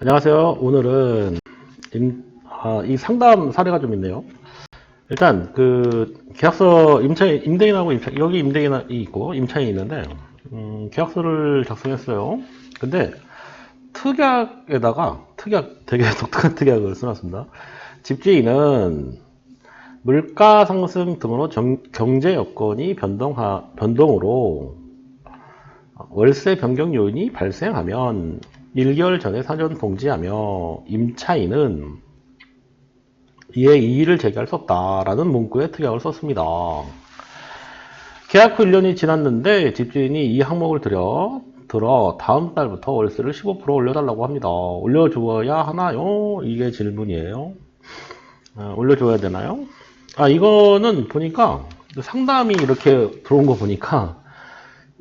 안녕하세요. 오늘은 이 상담 사례가 좀 있네요. 일단 계약서 임대인하고 여기 임대인이 있고 임차인이 있는데 계약서를 작성했어요. 근데 특약 되게 독특한 특약을 써놨습니다. 집주인은 물가 상승 등으로 경제 여건이 변동으로 월세 변경 요인이 발생하면 1개월 전에 사전 통지하며 임차인은 이에 이의를 제기할 수 없다라는 문구의 특약을 썼습니다. 계약 후 1년이 지났는데 집주인이 이 항목을 들어 다음 달부터 월세를 15% 올려달라고 합니다. 올려줘야 하나요? 이게 질문이에요. 올려줘야 되나요? 이거는 보니까 상담이 이렇게 들어온 거 보니까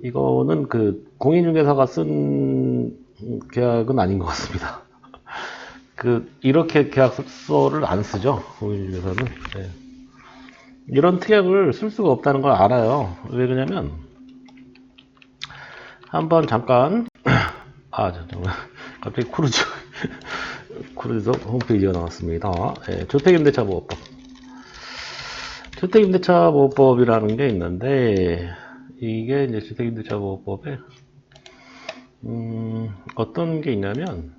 이거는 공인중개사가 쓴 계약은 아닌 것 같습니다. 이렇게 계약서를 안 쓰죠, 공인중개사는. 네. 이런 특약을 쓸 수가 없다는 걸 알아요. 왜 그러냐면, 한번 잠깐, 잠깐만. 갑자기 쿠르즈 홈페이지가 나왔습니다. 네, 주택임대차보호법. 주택임대차보호법이라는 게 있는데, 이게 이제 주택임대차보호법에, 어떤 게 있냐면,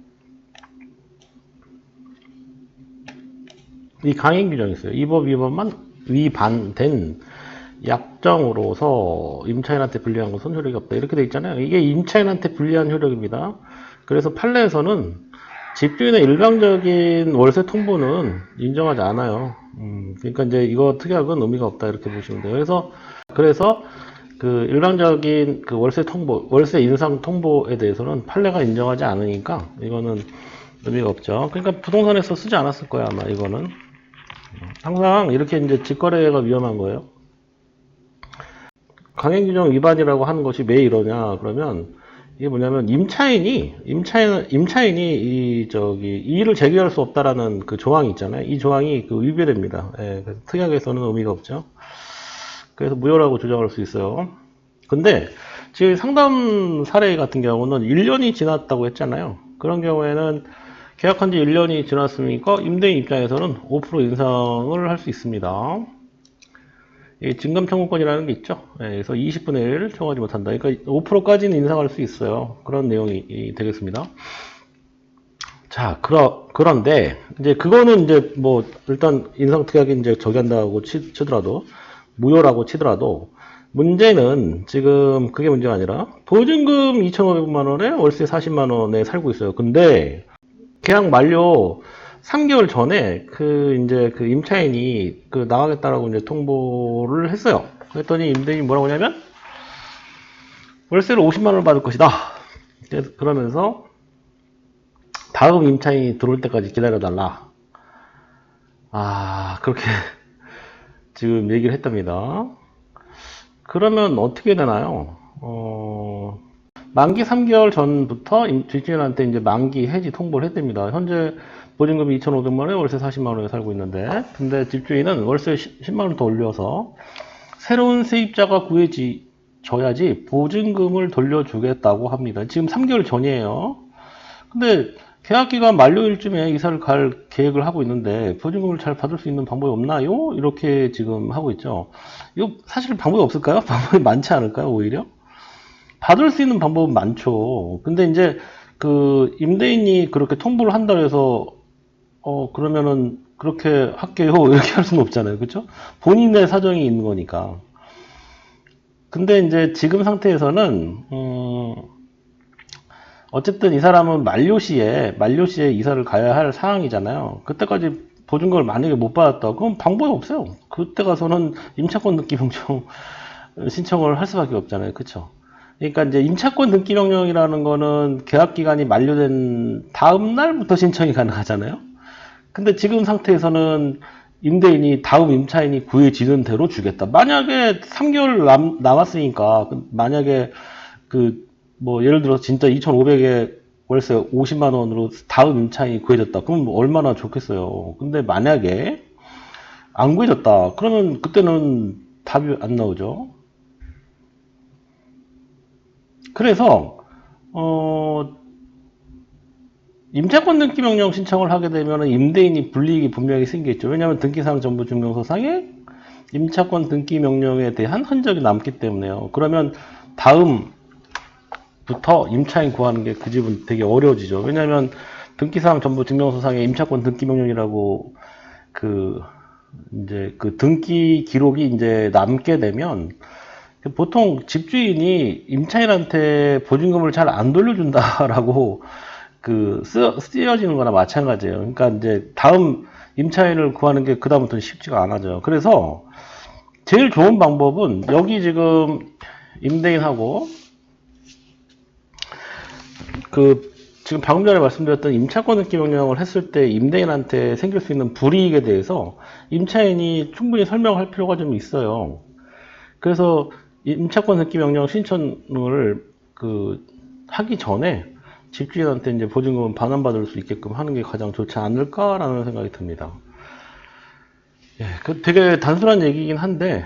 이 강행 규정이 있어요. 이 법 위반만 위반된 약정으로서 임차인한테 불리한 것은 효력이 없다. 이렇게 돼 있잖아요. 이게 임차인한테 불리한 효력입니다. 그래서 판례에서는 집주인의 일방적인 월세 통보는 인정하지 않아요. 그러니까 이제 이거 특약은 의미가 없다 이렇게 보시면 돼요. 그래서 일방적인 월세 인상 통보에 대해서는 판례가 인정하지 않으니까 이거는 의미가 없죠. 그러니까 부동산에서 쓰지 않았을 거야 아마 이거는. 항상 이렇게 이제 직거래가 위험한 거예요. 강행규정 위반이라고 하는 것이 왜 이러냐 그러면 이게 뭐냐면 임차인이 이의를 제기할 수 없다라는 그 조항이 있잖아요. 이 조항이 위배됩니다. 예, 그래서 특약에서는 의미가 없죠. 그래서 무효라고 주장할 수 있어요. 근데 지금 상담 사례 같은 경우는 1년이 지났다고 했잖아요. 그런 경우에는 계약한 지 1년이 지났으니까 임대인 입장에서는 5% 인상을 할 수 있습니다. 증감 청구권이라는 게 있죠. 그래서 20분의 1 청구하지 못한다. 그러니까 5%까지는 인상할 수 있어요. 그런 내용이 되겠습니다. 자, 그런데 이제 그거는 이제 일단 인상 특약이 이제 저기한다고 치더라도 무효라고 치더라도 문제는 지금 그게 문제가 아니라 보증금 2,500만 원에 월세 40만 원에 살고 있어요. 근데 계약 만료 3개월 전에 임차인이 나가겠다라고 이제 통보를 했어요. 그랬더니 임대인이 뭐라고 하냐면 월세를 50만 원을 받을 것이다. 그러면서 다음 임차인이 들어올 때까지 기다려달라. 그렇게 지금 얘기를 했답니다. 그러면 어떻게 되나요? 만기 3개월 전부터 집주인한테 이제 만기 해지 통보를 했답니다. 현재 보증금이 2,500만 원에 월세 40만 원에 살고 있는데, 근데 집주인은 월세 10만 원 더 올려서 새로운 세입자가 구해져야지 보증금을 돌려주겠다고 합니다. 지금 3개월 전이에요. 근데 계약기간 만료일쯤에 이사를 갈 계획을 하고 있는데 보증금을 잘 받을 수 있는 방법이 없나요? 이렇게 지금 하고 있죠. 이거 사실 방법이 없을까요? 방법이 많지 않을까요? 오히려? 받을 수 있는 방법은 많죠. 근데 이제 임대인이 그렇게 통보를 한다 해서 그러면은 그렇게 할게요 이렇게 할 수는 없잖아요. 그렇죠? 본인의 사정이 있는 거니까. 근데 이제 지금 상태에서는 어쨌든 이 사람은 만료시에 이사를 가야 할 상황이잖아요. 그때까지 보증금을 만약에 못 받았다 그럼 방법이 없어요. 그때 가서는 임차권 등기 명령 신청을 할 수밖에 없잖아요. 그렇죠? 그러니까 이제 임차권 등기 명령이라는 거는 계약 기간이 만료된 다음 날부터 신청이 가능하잖아요. 근데 지금 상태에서는 임대인이 다음 임차인이 구해지는 대로 주겠다. 만약에 3개월 남았으니까 만약에 예를 들어서 진짜 2,500에 월세 50만 원으로 다음 임차인이 구해졌다. 그럼 얼마나 좋겠어요. 근데 만약에 안 구해졌다. 그러면 그때는 답이 안 나오죠. 그래서 임차권 등기 명령 신청을 하게 되면 임대인이 불이익이 분명히 생기겠죠. 왜냐하면 등기사항 정보 증명서상에 임차권 등기 명령에 대한 흔적이 남기 때문에요. 그러면 다음부터 임차인 구하는 게 그 집은 되게 어려워지죠. 왜냐하면 등기사항 정보 증명서상에 임차권 등기 명령이라고 이제 그 등기 기록이 이제 남게 되면 보통 집주인이 임차인한테 보증금을 잘 안 돌려준다라고 쓰여지는 거나 마찬가지예요. 그러니까 이제 다음 임차인을 구하는 게 그다음부터는 쉽지가 않아져요. 그래서 제일 좋은 방법은 여기 지금 임대인하고 지금 방금 전에 말씀드렸던 임차권 등기 명령을 했을 때 임대인한테 생길 수 있는 불이익에 대해서 임차인이 충분히 설명할 필요가 좀 있어요. 그래서 임차권 등기 명령 신청을 하기 전에 집주인한테 이제 보증금은 반환받을 수 있게끔 하는 게 가장 좋지 않을까라는 생각이 듭니다. 예, 되게 단순한 얘기긴 한데,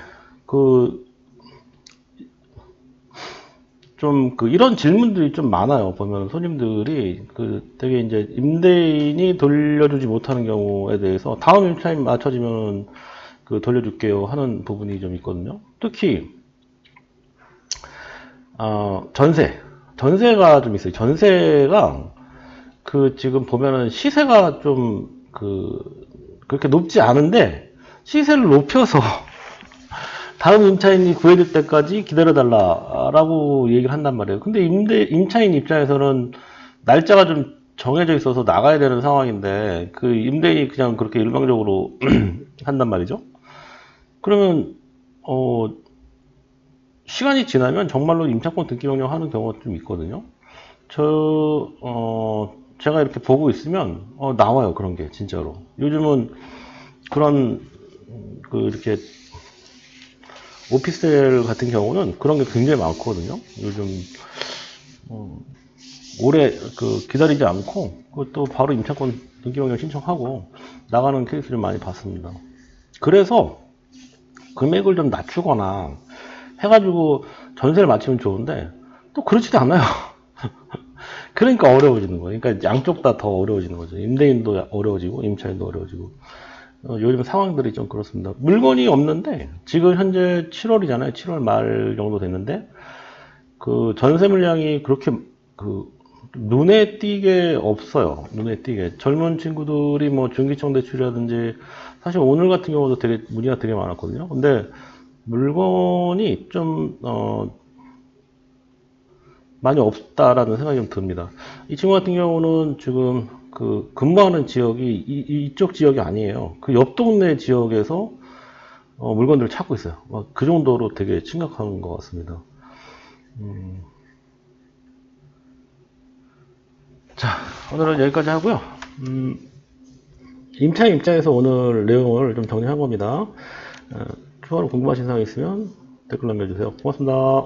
이런 질문들이 좀 많아요. 보면 손님들이 되게 이제 임대인이 돌려주지 못하는 경우에 대해서 다음 임차인 맞춰지면 돌려줄게요 하는 부분이 좀 있거든요. 특히, 전세가 좀 있어요. 전세가 지금 보면은 시세가 좀 그렇게 높지 않은데 시세를 높여서 다음 임차인이 구해질 때까지 기다려달라라고 얘기를 한단 말이에요. 근데 임차인 입장에서는 날짜가 좀 정해져 있어서 나가야 되는 상황인데 임대인이 그냥 그렇게 일방적으로 한단 말이죠. 그러면 시간이 지나면 정말로 임차권 등기 명령 하는 경우가 좀 있거든요. 제가 이렇게 보고 있으면 나와요. 그런 게 진짜로. 요즘은 그런 이렇게 오피스텔 같은 경우는 그런 게 굉장히 많거든요. 요즘 오래 기다리지 않고 또 바로 임차권 등기 명령 신청하고 나가는 케이스를 많이 봤습니다. 그래서 금액을 좀 낮추거나 해가지고 전세를 맞추면 좋은데 또 그렇지도 않아요. 그러니까 어려워지는 거예요. 그러니까 양쪽 다 더 어려워지는 거죠. 임대인도 어려워지고 임차인도 어려워지고 요즘 상황들이 좀 그렇습니다. 물건이 없는데 지금 현재 7월이잖아요. 7월 말 정도 됐는데 전세 물량이 그렇게 눈에 띄게 없어요. 눈에 띄게 젊은 친구들이 뭐 중기청 대출이라든지 사실 오늘 같은 경우도 되게 문의가 되게 많았거든요. 근데 물건이 좀 많이 없다라는 생각이 좀 듭니다. 이 친구 같은 경우는 지금 근무하는 지역이 이쪽 지역이 아니에요. 그 옆 동네 지역에서 물건들을 찾고 있어요. 그 정도로 되게 심각한 것 같습니다. 자, 오늘은 여기까지 하고요. 임차인 입장에서 오늘 내용을 좀 정리한 겁니다. 추가로 궁금하신 사항 있으면 댓글 남겨주세요. 고맙습니다.